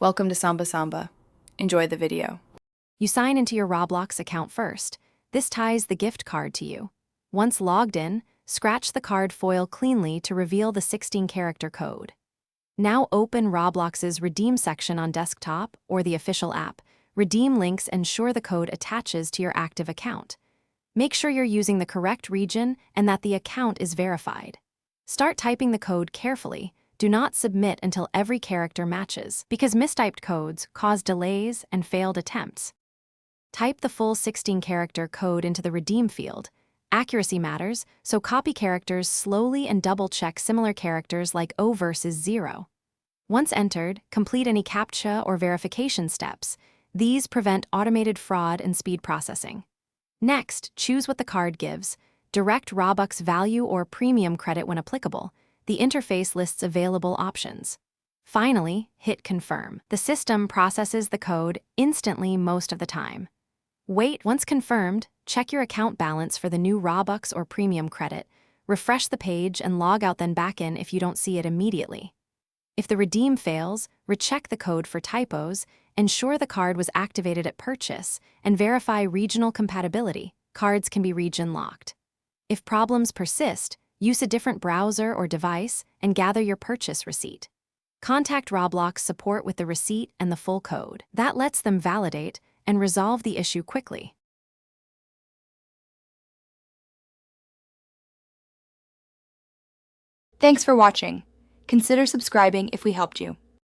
Welcome to Samba Samba. Enjoy the video. You sign into your Roblox account first. This ties the gift card to you. Once logged in, scratch the card foil cleanly to reveal the 16-character code. Now open Roblox's Redeem section on desktop or the official app. Redeem links ensure the code attaches to your active account. Make sure you're using the correct region and that the account is verified. Start typing the code carefully. Do not submit until every character matches, because mistyped codes cause delays and failed attempts. Type the full 16-character code into the redeem field. Accuracy matters, so copy characters slowly and double-check similar characters like O versus 0. Once entered, complete any CAPTCHA or verification steps. These prevent automated fraud and speed processing. Next, choose what the card gives. Direct Robux value or premium credit when applicable. The interface lists available options. Finally, hit Confirm. The system processes the code instantly most of the time. Wait, once confirmed, check your account balance for the new Robux or premium credit. Refresh the page and log out, then back in if you don't see it immediately. If the redeem fails, recheck the code for typos, ensure the card was activated at purchase, and verify regional compatibility. Cards can be region locked. If problems persist, use a different browser or device and gather your purchase receipt. Contact Roblox support with the receipt and the full code. That lets them validate and resolve the issue quickly. Thanks for watching. Consider subscribing if we helped you.